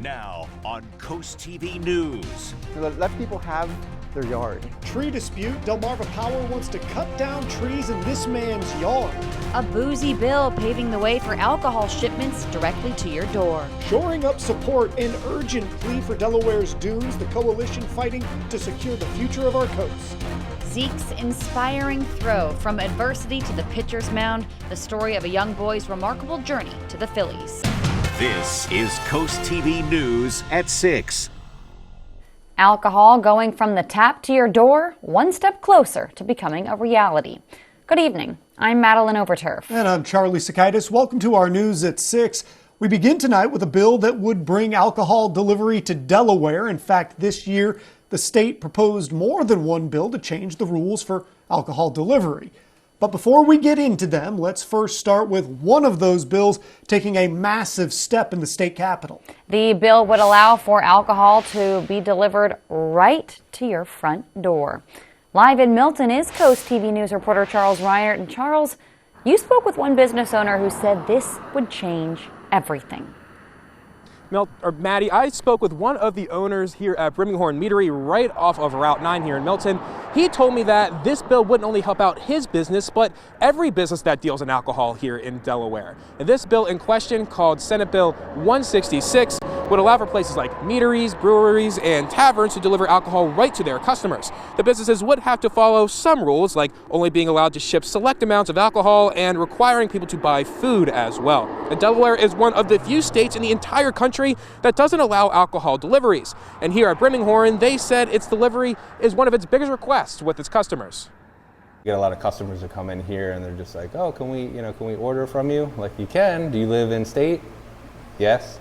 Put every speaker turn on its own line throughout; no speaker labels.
Now on CoastTV News.
Let people have their yard.
Tree dispute. Delmarva Power wants to cut down trees in this man's yard.
A boozy bill paving the way for alcohol shipments directly to your door.
Shoring up support, an urgent plea for Delaware's dunes, the coalition fighting to secure the future of our coast.
Zeke's inspiring throw from adversity to the pitcher's mound, the story of a young boy's remarkable journey to the Phillies.
This is CoastTV News at 6.
Alcohol going from the tap to your door, one step closer to becoming a reality. Good evening. I'm Madeline Overturf.
And I'm Charlie Sakaitis. Welcome to our News at 6. We begin tonight with a bill that would bring alcohol delivery to Delaware. In fact, this year, the state proposed more than one bill to change the rules for alcohol delivery. But before we get into them, let's first start with one of those bills taking a massive step in the state capitol.
The bill would allow for alcohol to be delivered right to your front door. Live in Milton is CoastTV News reporter Charles Reinert. And Charles, you spoke with one business owner who said this would change everything.
Maddie, I spoke with one of the owners here at Brimminghorn Meadery right off of Route 9 here in Milton. He told me that this bill wouldn't only help out his business, but every business that deals in alcohol here in Delaware. And this bill in question, called Senate Bill 166, would allow for places like meaderies, breweries, and taverns to deliver alcohol right to their customers. The businesses would have to follow some rules, like only being allowed to ship select amounts of alcohol and requiring people to buy food as well. And Delaware is one of the few states in the entire country that doesn't allow alcohol deliveries. And here at Brimminghorn, they said its delivery is one of its biggest requests with its customers.
We get a lot of customers who come in here and they're just like, oh, can we order from you? Like, you can. Do you live in state? Yes.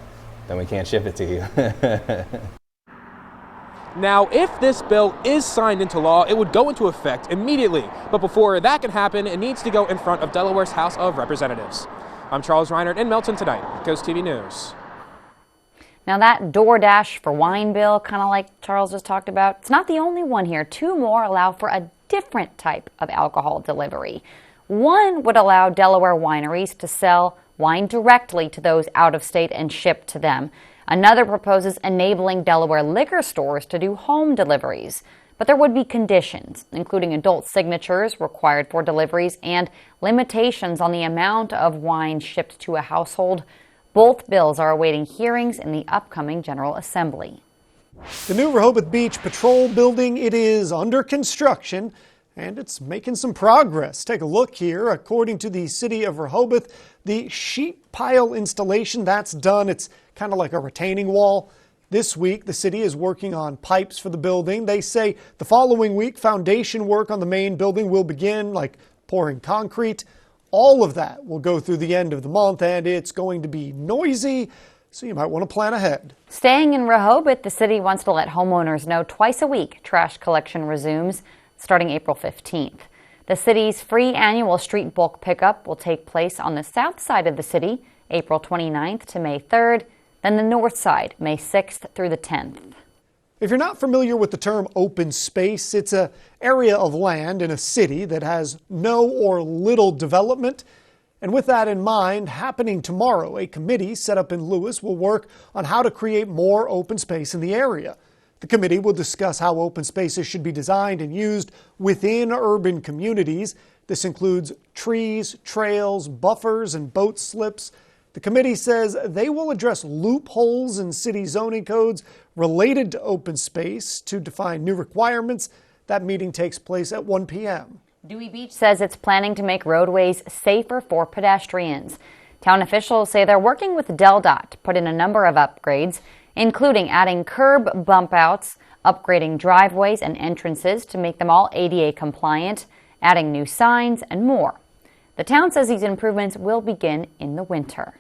Then we can't ship it to you.
Now, if this bill is signed into law, it would go into effect immediately. But before that can happen, it needs to go in front of Delaware's House of Representatives. I'm Charles Reinert in Milton tonight, CoastTV News.
Now that DoorDash for wine bill, kind of like Charles just talked about, it's not the only one here. Two more allow for a different type of alcohol delivery. One would allow Delaware wineries to sell wine directly to those out of state and ship to them. Another proposes enabling Delaware liquor stores to do home deliveries. But there would be conditions, including adult signatures required for deliveries and limitations on the amount of wine shipped to a household. Both bills are awaiting hearings in the upcoming General Assembly.
The new Rehoboth Beach Patrol building, it is under construction and it's making some progress. Take a look here. According to the city of Rehoboth, the sheet pile installation, that's done. It's kind of like a retaining wall. This week, the city is working on pipes for the building. They say the following week, foundation work on the main building will begin, like pouring concrete. All of that will go through the end of the month, and it's going to be noisy, so you might want to plan ahead.
Staying in Rehoboth, the city wants to let homeowners know twice a week trash collection resumes starting April 15th. The city's free annual street bulk pickup will take place on the south side of the city, April 29th to May 3rd, then the north side, May 6th through the 10th.
If you're not familiar with the term open space, it's an area of land in a city that has no or little development. And with that in mind, happening tomorrow, a committee set up in Lewis will work on how to create more open space in the area. The committee will discuss how open spaces should be designed and used within urban communities. This includes trees, trails, buffers, and boat slips. The committee says they will address loopholes in city zoning codes related to open space to define new requirements. That meeting takes place at 1 p.m.
Dewey Beach says it's planning to make roadways safer for pedestrians. Town officials say they're working with DelDOT to put in a number of upgrades, including adding curb bump outs, upgrading driveways and entrances to make them all ADA compliant, adding new signs, and more. The town says these improvements will begin in the winter.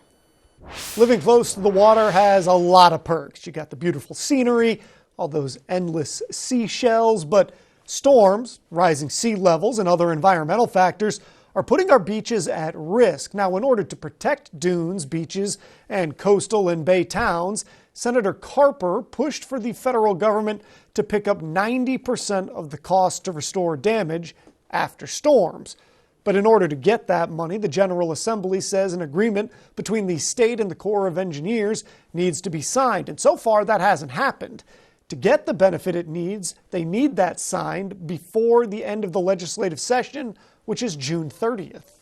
Living close to the water has a lot of perks. You got the beautiful scenery, all those endless seashells, but storms, rising sea levels, and other environmental factors are putting our beaches at risk. Now, in order to protect dunes, beaches, and coastal and bay towns, Senator Carper pushed for the federal government to pick up 90% of the cost to restore damage after storms. But in order to get that money, the General Assembly says an agreement between the state and the Corps of Engineers needs to be signed. And so far, that hasn't happened. To get the benefit it needs, they need that signed before the end of the legislative session, which is June 30th.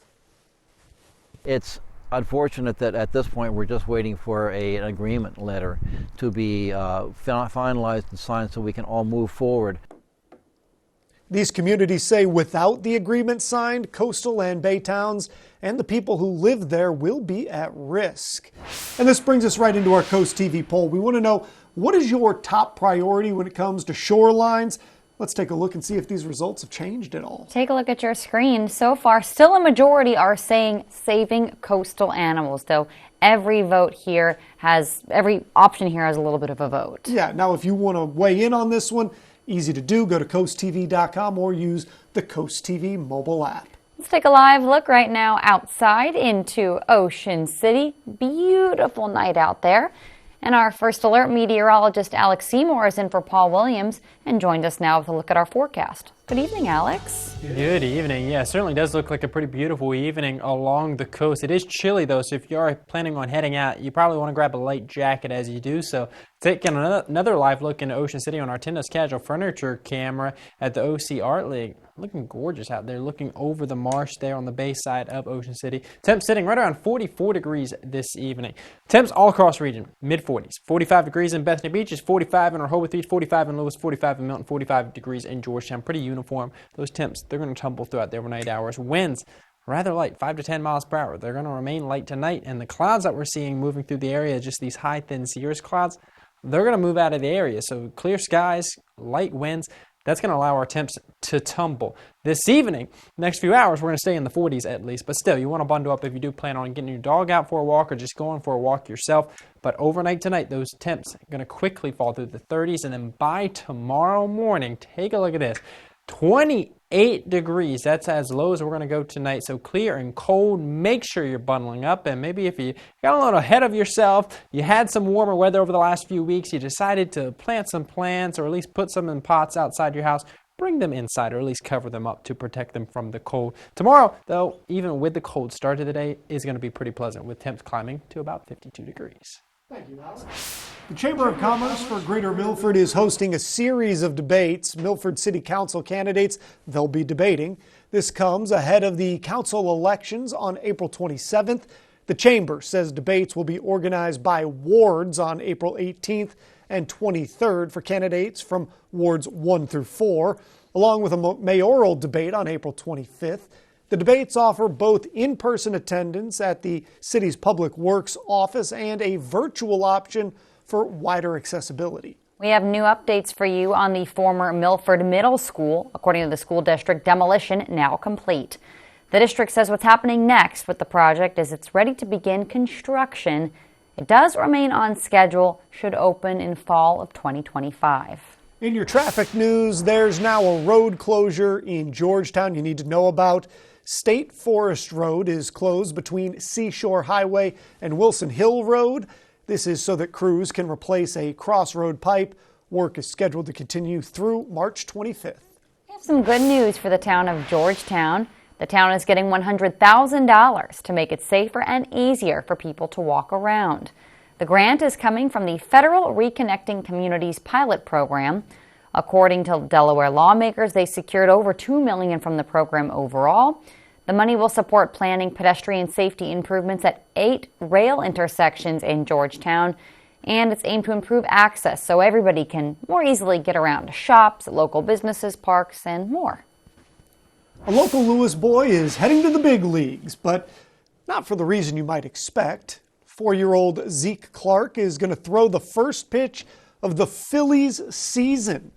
It's unfortunate that at this point we're just waiting for an agreement letter to be finalized and signed so we can all move forward.
These communities say without the agreement signed, coastal and bay towns and the people who live there will be at risk. And this brings us right into our Coast TV poll. We want to know, what is your top priority when it comes to shorelines? Let's take a look and see if these results have changed at all.
Take a look at your screen. So far, still a majority are saying saving coastal animals, though every option here has a little bit of a vote.
Yeah, now if you want to weigh in on this one, easy to do. Go to coasttv.com or use the Coast TV mobile app.
Let's take a live look right now outside into Ocean City. Beautiful night out there. And our first alert meteorologist Alex Seymour is in for Paul Williams and joined us now with a look at our forecast. Good evening, Alex.
Good evening. Yeah, it certainly does look like a pretty beautiful evening along the coast. It is chilly though, so if you are planning on heading out, you probably want to grab a light jacket as you do so. Taking another live look into Ocean City on our 10 Casual Furniture camera at the OC Art League. Looking gorgeous out there, looking over the marsh there on the bay side of Ocean City. Temps sitting right around 44 degrees this evening. Temps all across the region, mid-40s. 45 degrees in Bethany Beach, is 45 in Rehoboth Beach, 45 in Lewis, 45 in Milton, 45 degrees in Georgetown. Pretty uniform. Those temps, they're going to tumble throughout the overnight hours. Winds, rather light, 5 to 10 miles per hour. They're going to remain light tonight. And the clouds that we're seeing moving through the area, just these high, thin cirrus clouds, they're going to move out of the area. So clear skies, light winds. That's going to allow our temps to tumble. This evening, next few hours, we're going to stay in the 40s at least. But still, you want to bundle up if you do plan on getting your dog out for a walk or just going for a walk yourself. But overnight tonight, those temps are going to quickly fall through the 30s. And then by tomorrow morning, take a look at this. 28 degrees. That's as low as we're going to go tonight. So clear and cold. Make sure you're bundling up. And maybe if you got a little ahead of yourself, you had some warmer weather over the last few weeks, you decided to plant some plants or at least put some in pots outside your house, bring them inside or at least cover them up to protect them from the cold. Tomorrow, though, even with the cold start of the day, is going to be pretty pleasant with temps climbing to about 52 degrees.
Thank you, Alex. The Chamber of Commerce for Greater Milford is hosting a series of debates. Milford City Council candidates, they'll be debating. This comes ahead of the council elections on April 27th. The Chamber says debates will be organized by wards on April 18th and 23rd for candidates from wards 1 through 4, along with a mayoral debate on April 25th. The debates offer both in-person attendance at the city's Public Works office and a virtual option for wider accessibility.
We have new updates for you on the former Milford Middle School. According to the school district, demolition now complete. The district says what's happening next with the project is it's ready to begin construction. It does remain on schedule, should open in fall of 2025.
In your traffic news, there's now a road closure in Georgetown you need to know about. State Forest Road is closed between Seashore Highway and Wilson Hill Road. This is so that crews can replace a crossroad pipe. Work is scheduled to continue through March 25th.
We have some good news for the town of Georgetown. The town is getting $100,000 to make it safer and easier for people to walk around. The grant is coming from the Federal Reconnecting Communities Pilot Program. According to Delaware lawmakers, they secured over $2 million from the program overall. The money will support planning pedestrian safety improvements at 8 rail intersections in Georgetown, and it's aimed to improve access so everybody can more easily get around to shops, local businesses, parks, and more.
A local Lewis boy is heading to the big leagues, but not for the reason you might expect. 4-year-old Zeke Clark is going to throw the first pitch of the Phillies season.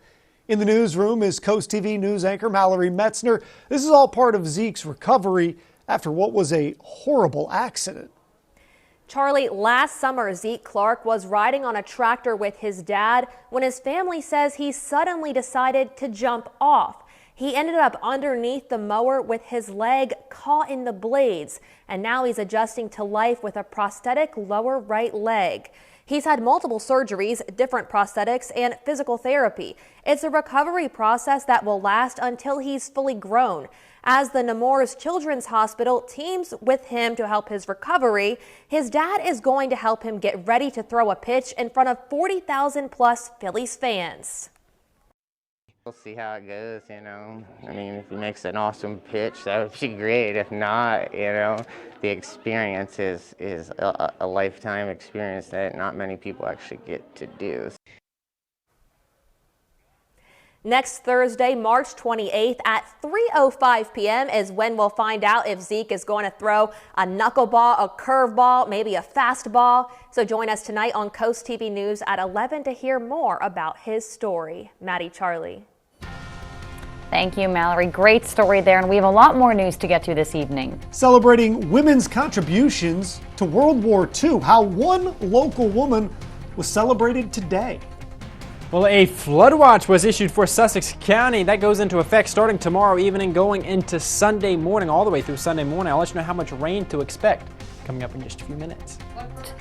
In the newsroom is Coast TV news anchor Mallory Metzner. This is all part of Zeke's recovery after what was a horrible accident.
Charlie, last summer, Zeke Clark was riding on a tractor with his dad when his family says he suddenly decided to jump off. He ended up underneath the mower with his leg caught in the blades, and now he's adjusting to life with a prosthetic lower right leg. He's had multiple surgeries, different prosthetics, and physical therapy. It's a recovery process that will last until he's fully grown. As the Nemours Children's Hospital teams with him to help his recovery, his dad is going to help him get ready to throw a pitch in front of 40,000 plus Phillies fans.
We'll see how it goes, you know. I mean, if he makes an awesome pitch, that would be great. If not, you know, the experience is a lifetime experience that not many people actually get to do.
Next Thursday, March 28th at 3:05 p.m. is when we'll find out if Zeke is going to throw a knuckleball, a curveball, maybe a fastball. So join us tonight on Coast TV News at 11 to hear more about his story. Maddie, Charlie.
Thank you, Mallory. Great story there, and we have a lot more news to get to this evening.
Celebrating women's contributions to World War II, how one local woman was celebrated today.
Well, a flood watch was issued for Sussex County. That goes into effect starting tomorrow evening, going into Sunday morning, all the way through Sunday morning. I'll let you know how much rain to expect coming up in just a few minutes.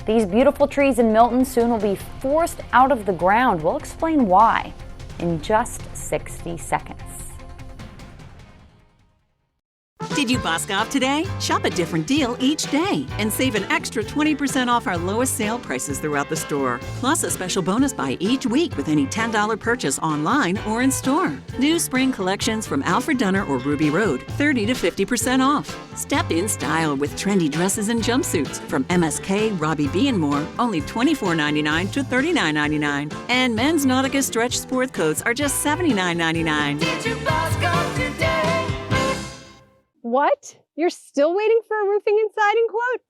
These beautiful trees in Milton soon will be forced out of the ground. We'll explain why in just 60 seconds.
Did you Boscov today? Shop a different deal each day and save an extra 20% off our lowest sale prices throughout the store. Plus a special bonus buy each week with any $10 purchase online or in store. New spring collections from Alfred Dunner or Ruby Road, 30 to 50% off. Step in style with trendy dresses and jumpsuits from MSK, Robbie B and more, only $24.99 to $39.99. And men's Nautica stretch sport coats are just $79.99.
Did you Boscov today?
What? You're still waiting for a roofing and siding quote?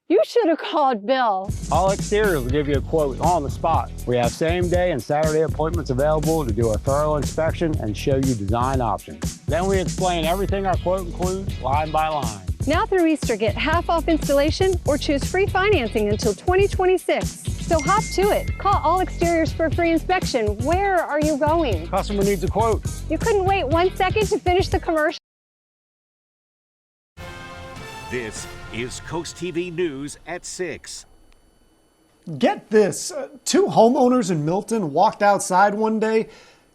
You should have called Bill.
All Exteriors will give you a quote on the spot. We have same day and Saturday appointments available to do a thorough inspection and show you design options. Then we explain everything our quote includes line by line.
Now through Easter, get half off installation or choose free financing until 2026. So hop to it. Call All Exteriors for a free inspection. Where are you going?
Customer needs a quote.
You couldn't wait 1 second to finish the commercial?
This is Coast TV News at 6.
Get this, two homeowners in Milton walked outside one day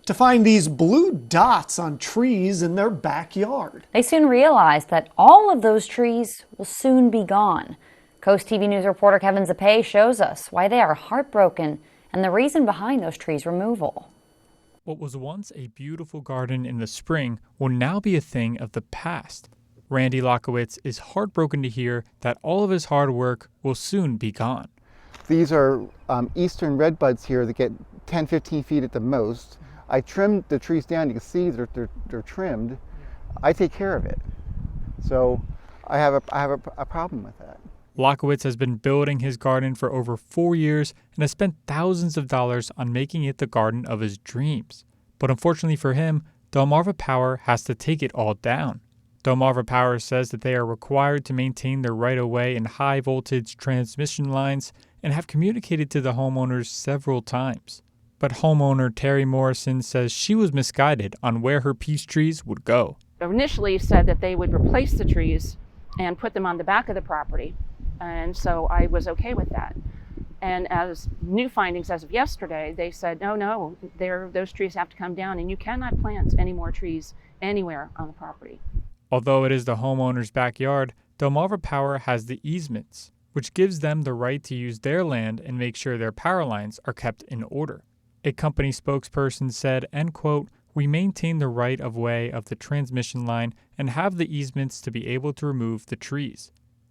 to find these blue dots on trees in their backyard.
They soon realized that all of those trees will soon be gone. Coast TV News reporter Kevin Zappé shows us why they are heartbroken and the reason behind those trees' removal.
What was once a beautiful garden in the spring will now be a thing of the past. Randy Lockowitz is heartbroken to hear that all of his hard work will soon be gone.
These are eastern redbuds here that get 10-15 feet at the most. I trimmed the trees down. You can see they're trimmed. I take care of it. So I have a problem with that.
Lockowitz has been building his garden for over 4 years and has spent thousands of dollars on making it the garden of his dreams. But unfortunately for him, Delmarva Power has to take it all down. Delmarva Power says that they are required to maintain their right-of-way and high-voltage transmission lines and have communicated to the homeowners several times. But homeowner Terry Morrison says she was misguided on where her peach trees would go.
Initially said that they would replace the trees and put them on the back of the property, and so I was okay with that. And as new findings as of yesterday, they said, no, those trees have to come down and you cannot plant any more trees anywhere on the property.
Although it is the homeowner's backyard, Delmarva Power has the easements, which gives them the right to use their land and make sure their power lines are kept in order. A company spokesperson said, end quote, "We maintain the right of way of the transmission line and have the easements to be able to remove the trees."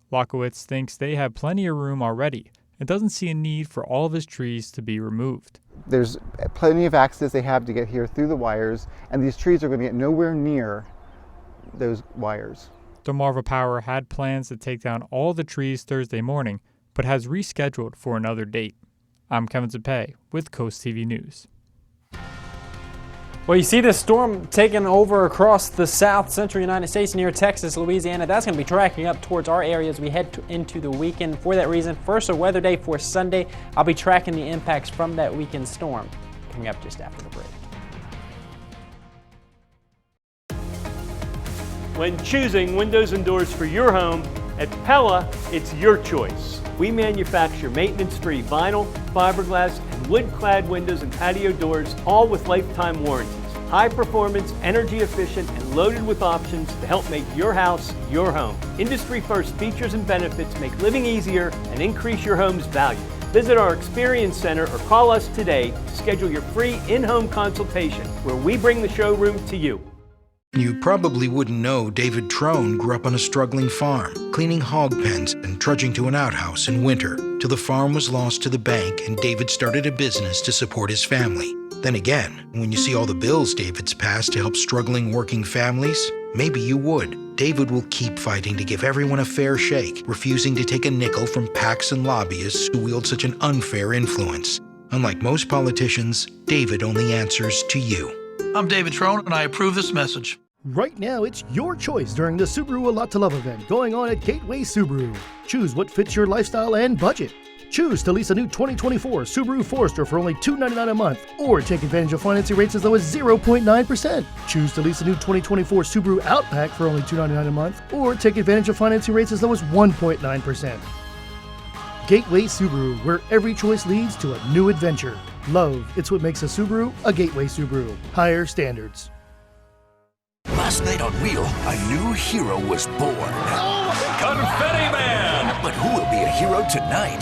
Lockowitz thinks they have plenty of room already and doesn't see a need for all of his trees to be removed.
There's plenty of access they have to get here through the wires, and these trees are going to get nowhere near those wires.
Delmarva Power had plans to take down all the trees Thursday morning, but has rescheduled for another date. I'm Kevin Zappé with Coast TV News.
Well, you see this storm taking over across the south central United States near Texas, Louisiana. That's going to be tracking up towards our area as we head into the weekend. For that reason, first a weather day for Sunday. I'll be tracking the impacts from that weekend storm coming up just after the break.
When choosing windows and doors for your home, At Pella, it's your choice. We manufacture maintenance-free vinyl, fiberglass, and wood-clad windows and patio doors, all with lifetime warranties. High performance, energy efficient, and loaded with options to help make your house your home. Industry first features and benefits make living easier and increase your home's value. Visit our Experience Center or call us today to schedule your free in-home consultation where we bring the showroom to you.
You probably wouldn't know David Trone grew up on a struggling farm, cleaning hog pens and trudging to an outhouse in winter, till the farm was lost to the bank and David started a business to support his family. Then again, when you see all the bills David's passed to help struggling working families, maybe you would. David will keep fighting to give everyone a fair shake, refusing to take a nickel from PACs and lobbyists who wield such an unfair influence. Unlike most politicians, David only answers to you.
I'm David Trone, and I approve this message.
Right now, it's your choice during the Subaru A Lot to Love event going on at Gateway Subaru. Choose what fits your lifestyle and budget. Choose to lease a new 2024 Subaru Forester for only $299 a month, or take advantage of financing rates as low as 0.9%. Choose to lease a new 2024 Subaru Outback for only $299 a month, or take advantage of financing rates as low as 1.9%. Gateway Subaru, where every choice leads to a new adventure. Love, it's what makes a Subaru a Gateway Subaru. Higher standards.
Last night on Wheel, a new hero was born.
Confetti Man!
But who will be a hero tonight?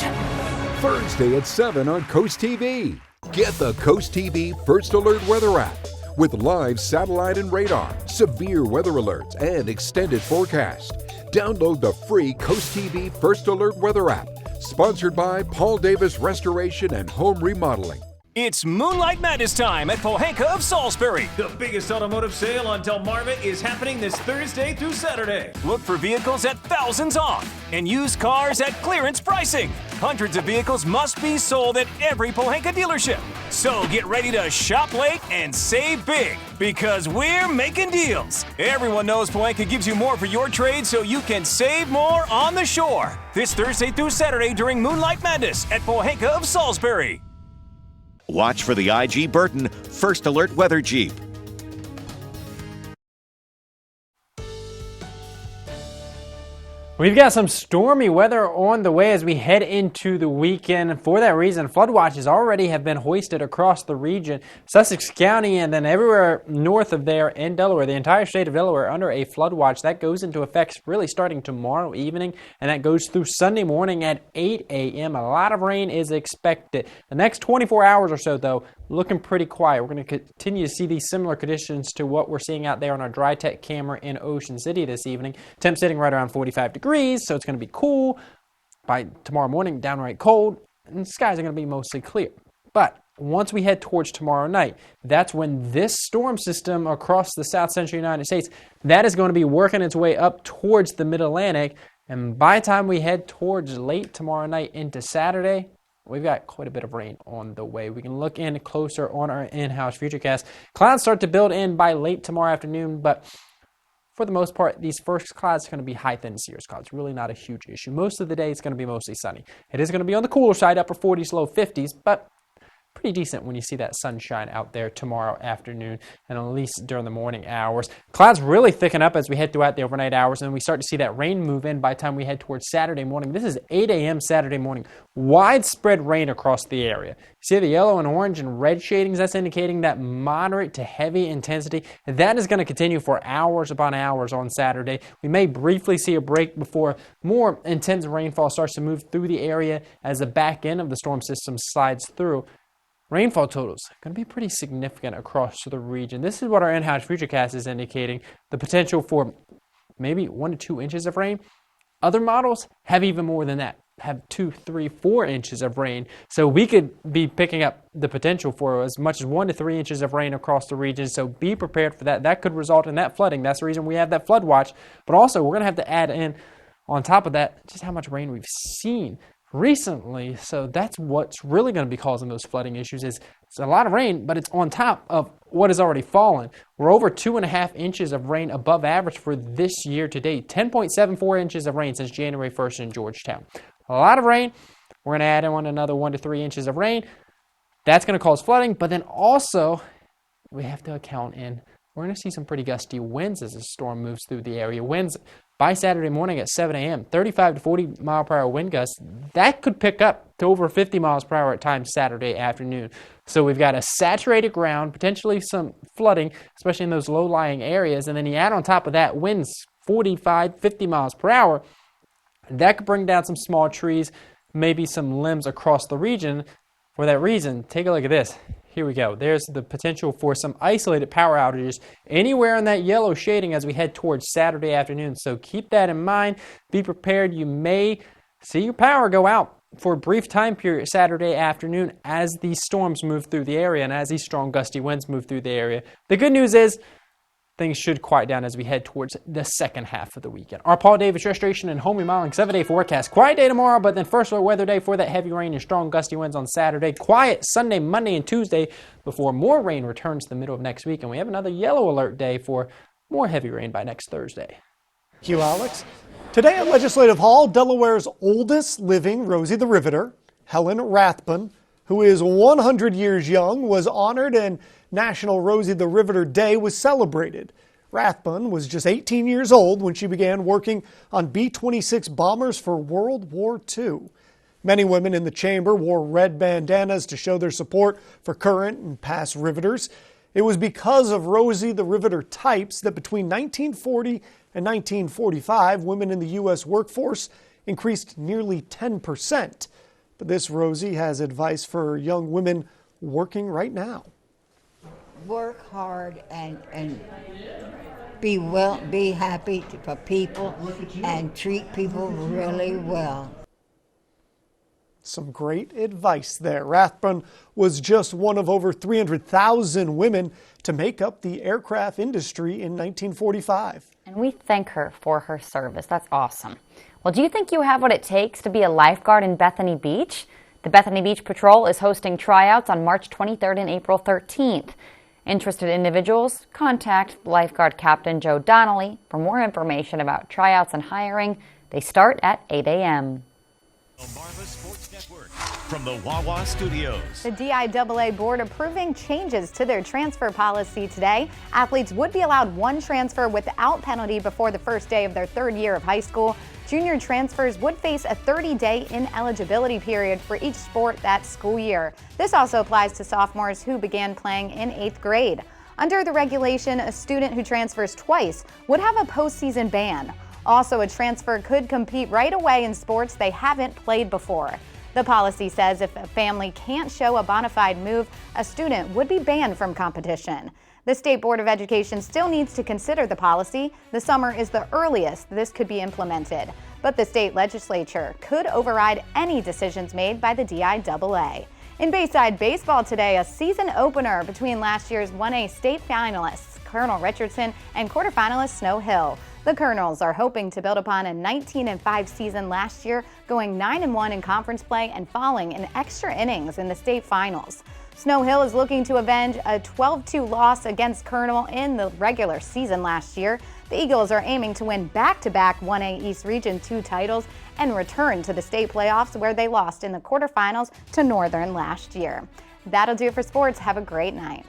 Thursday at 7 on CoastTV. Get the CoastTV First Alert Weather app with live satellite and radar, severe weather alerts, and extended forecast. Download the free CoastTV First Alert Weather app, sponsored by Paul Davis Restoration and Home Remodeling.
It's Moonlight Madness time at Pohanka of Salisbury.
The biggest automotive sale on Delmarva is happening this Thursday through Saturday.
Look for vehicles at thousands off and used cars at clearance pricing. Hundreds of vehicles must be sold at every Pohanka dealership. So get ready to shop late and save big, because we're making deals. Everyone knows Pohanka gives you more for your trade, so you can save more on the shore. This Thursday through Saturday during Moonlight Madness at Pohanka of Salisbury.
Watch for the IG Burton First Alert Weather Jeep.
We've got some stormy weather on the way as we head into the weekend. For that reason, flood watches already have been hoisted across the region. Sussex County and then everywhere north of there in Delaware, the entire state of Delaware under a flood watch. That goes into effect really starting tomorrow evening, and that goes through Sunday morning at 8 a.m. A lot of rain is expected. The next 24 hours or so, though, looking pretty quiet. We're going to continue to see these similar conditions to what we're seeing out there on our dry tech camera in Ocean City this evening. Temp sitting right around 45 degrees, so it's going to be cool. By tomorrow morning, downright cold, and the skies are going to be mostly clear. But once we head towards tomorrow night, that's when this storm system across the south central United States, that is going to be working its way up towards the mid-Atlantic. And by the time we head towards late tomorrow night into Saturday, we've got quite a bit of rain on the way. We can look in closer on our in-house futurecast. Clouds start to build in by late tomorrow afternoon, but for the most part, these first clouds are going to be high thin cirrus clouds. Really not a huge issue. Most of the day, it's going to be mostly sunny. It is going to be on the cooler side, upper 40s, low 50s, but pretty decent when you see that sunshine out there tomorrow afternoon and at least during the morning hours. Clouds really thicken up as we head throughout the overnight hours, and we start to see that rain move in by the time we head towards Saturday morning. This is 8 a.m. Saturday morning. Widespread rain across the area. See the yellow and orange and red shadings? That's indicating that moderate to heavy intensity. That is going to continue for hours upon hours on Saturday. We may briefly see a break before more intense rainfall starts to move through the area as the back end of the storm system slides through. Rainfall totals going to be pretty significant across the region. This is what our in-house futurecast is indicating. The potential for maybe 1 to 2 inches of rain. Other models have even more than that, have 2, 3, 4 inches of rain. So we could be picking up the potential for as much as 1 to 3 inches of rain across the region. So be prepared for that. That could result in that flooding. That's the reason we have that flood watch. But also we're going to have to add in on top of that just how much rain we've seen recently. So that's what's really going to be causing those flooding issues. Is it's a lot of rain, but it's on top of what has already fallen. We're over 2.5 inches of rain above average for this year to date. 10.74 inches of rain since January 1st in Georgetown. A lot of rain. We're going to add in another 1 to 3 inches of rain. That's going to cause flooding, but then also we have to account in we're going to see some pretty gusty winds as the storm moves through the area. Winds by Saturday morning at 7 a.m., 35 to 40 mile per hour wind gusts. That could pick up to over 50 miles per hour at times Saturday afternoon. So we've got a saturated ground, potentially some flooding, especially in those low-lying areas. And then you add on top of that winds 45, 50 miles per hour. That could bring down some small trees, maybe some limbs across the region. For that reason, take a look at this. Here we go. There's the potential for some isolated power outages anywhere in that yellow shading as we head towards Saturday afternoon. So keep that in mind. Be prepared. You may see your power go out for a brief time period Saturday afternoon as these storms move through the area and as these strong gusty winds move through the area. The good news is things should quiet down as we head towards the second half of the weekend. Our Paul Davis Restoration and Home Remodeling 7-day forecast. Quiet day tomorrow, but then first alert weather day for that heavy rain and strong gusty winds on Saturday. Quiet Sunday, Monday, and Tuesday before more rain returns the middle of next week. And we have another yellow alert day for more heavy rain by next Thursday.
Thank you, Alex. Today at Legislative Hall, Delaware's oldest living Rosie the Riveter, Helen Rathbun, who is 100 years young, was honored, and National Rosie the Riveter Day was celebrated. Rathbun was just 18 years old when she began working on B-26 bombers for World War II. Many women in the chamber wore red bandanas to show their support for current and past riveters. It was because of Rosie the Riveter types that between 1940 and 1945, women in the U.S. workforce increased nearly 10%. But this Rosie has advice for young women working right now.
Work hard and be happy for people and treat people really well.
Some great advice there. Rathbun was just one of over 300,000 women to make up the aircraft industry in 1945.
And we thank her for her service. That's awesome. Well, do you think you have what it takes to be a lifeguard in Bethany Beach? The Bethany Beach Patrol is hosting tryouts on March 23rd and April 13th. Interested individuals, contact lifeguard Captain Joe Donnelly for more information about tryouts and hiring. They start at 8 a.m.
From the Wawa Studios.
The DIAA board approving changes to their transfer policy today. Athletes would be allowed one transfer without penalty before the first day of their third year of high school. Junior transfers would face a 30-day ineligibility period for each sport that school year. This also applies to sophomores who began playing in 8th grade. Under the regulation, a student who transfers twice would have a postseason ban. Also, a transfer could compete right away in sports they haven't played before. The policy says if a family can't show a bona fide move, a student would be banned from competition. The State Board of Education still needs to consider the policy. The summer is the earliest this could be implemented, but the state legislature could override any decisions made by the DIAA. In Bayside baseball today, a season opener between last year's 1A state finalists, Colonel Richardson, and quarterfinalist Snow Hill. The Colonels are hoping to build upon a 19-5 season last year, going 9-1 in conference play and falling in extra innings in the state finals. Snow Hill is looking to avenge a 12-2 loss against Colonel in the regular season last year. The Eagles are aiming to win back-to-back 1A East Region 2 titles and return to the state playoffs where they lost in the quarterfinals to Northern last year. That'll do it for sports. Have a great night.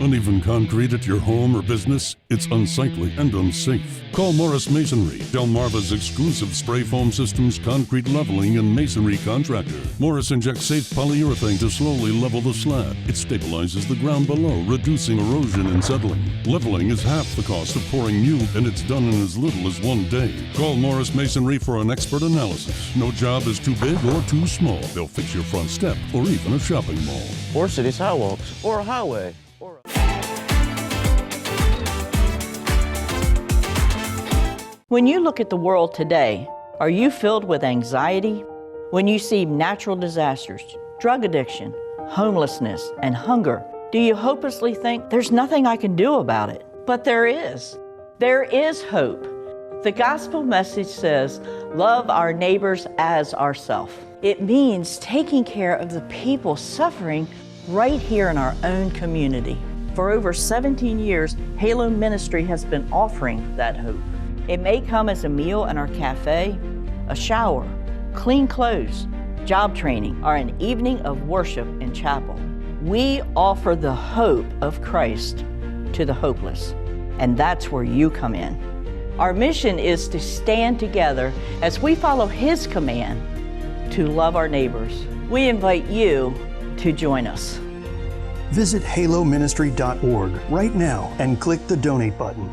Uneven concrete at your home or business? It's unsightly and unsafe. Call Morris Masonry, Delmarva's exclusive spray foam systems, concrete leveling, and masonry contractor. Morris injects safe polyurethane to slowly level the slab. It stabilizes the ground below, reducing erosion and settling. Leveling is half the cost of pouring new, and it's done in as little as 1 day. Call Morris Masonry for an expert analysis. No job is too big or too small. They'll fix your front step or even a shopping mall.
Or city sidewalks, or a highway.
When you look at the world today, are you filled with anxiety? When you see natural disasters, drug addiction, homelessness, and hunger, do you hopelessly think there's nothing I can do about it? But there is. There is hope. The gospel message says, love our neighbors as ourselves. It means taking care of the people suffering right here in our own community. For over 17 years, Halo Ministry has been offering that hope. It may come as a meal in our cafe, a shower, clean clothes, job training, or an evening of worship in chapel. We offer the hope of Christ to the hopeless. and that's where you come in. Our mission is to stand together as we follow His command to love our neighbors. We invite you to join us.
Visit haloministry.org right now and click the donate button.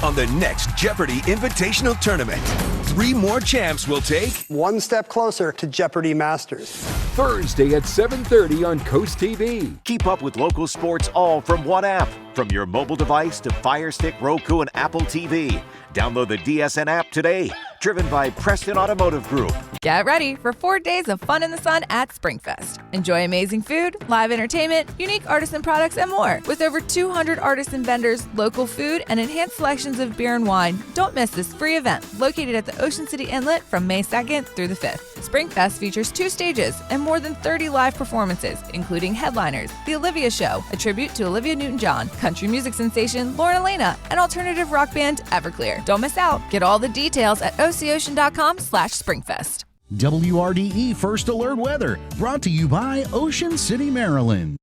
On the next Jeopardy Invitational Tournament, 3 more champs will take
one step closer to Jeopardy Masters.
Thursday at 7:30 on Coast TV.
Keep up with local sports all from one app. From your mobile device to Fire Stick, Roku, and Apple TV. Download the DSN app today. Driven by Preston Automotive Group.
Get ready for 4 days of fun in the sun at Springfest. Enjoy amazing food, live entertainment, unique artisan products, and more. With over 200 artists and vendors, local food, and enhanced selections of beer and wine, don't miss this free event located at the Ocean City Inlet from May 2nd through the 5th. Springfest features 2 stages and more than 30 live performances, including headliners, The Olivia Show, a tribute to Olivia Newton-John, country music sensation Lauren Elena, and alternative rock band Everclear. Don't miss out. Get all the details at ococean.com/Springfest.
WRDE First Alert Weather, brought to you by Ocean City, Maryland.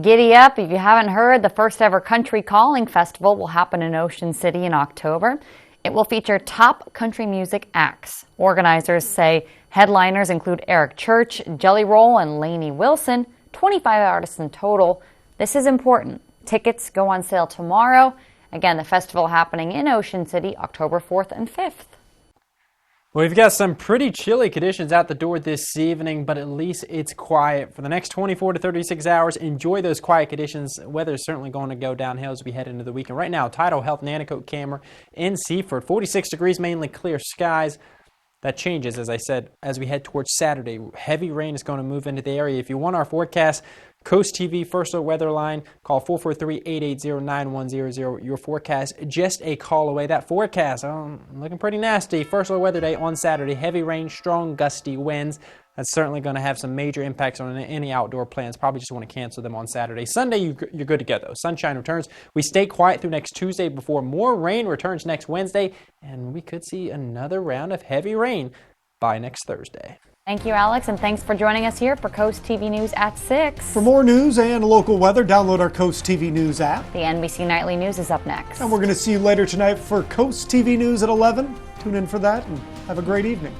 Giddy up. If you haven't heard, the first ever Country Calling Festival will happen in Ocean City in October. It will feature top country music acts. Organizers say headliners include Eric Church, Jelly Roll, and Lainey Wilson, 25 artists in total. This is important. Tickets go on sale tomorrow. Again, the festival happening in Ocean City, October 4th and 5th.
Well, we've got some pretty chilly conditions out the door this evening, but at least it's quiet. For the next 24 to 36 hours, enjoy those quiet conditions. Weather is certainly going to go downhill as we head into the weekend. Right now, Tidal Health Nanticoke camera in Seaford, 46 degrees, mainly clear skies. That changes, as I said, as we head towards Saturday. Heavy rain is going to move into the area. If you want our forecast, Coast TV First Alert Weather Line, call 443-880-9100. Your forecast just a call away. That forecast, looking pretty nasty. First Alert Weather Day on Saturday. Heavy rain, strong gusty winds. That's certainly going to have some major impacts on any outdoor plans. Probably just want to cancel them on Saturday. Sunday, you're good to go, though. Sunshine returns. We stay quiet through next Tuesday before more rain returns next Wednesday. And we could see another round of heavy rain by next Thursday.
Thank you, Alex, and thanks for joining us here for Coast TV News at 6.
For more news and local weather, download our Coast TV News app.
The NBC Nightly News is up next.
And we're going to see you later tonight for Coast TV News at 11. Tune in for that and have a great evening.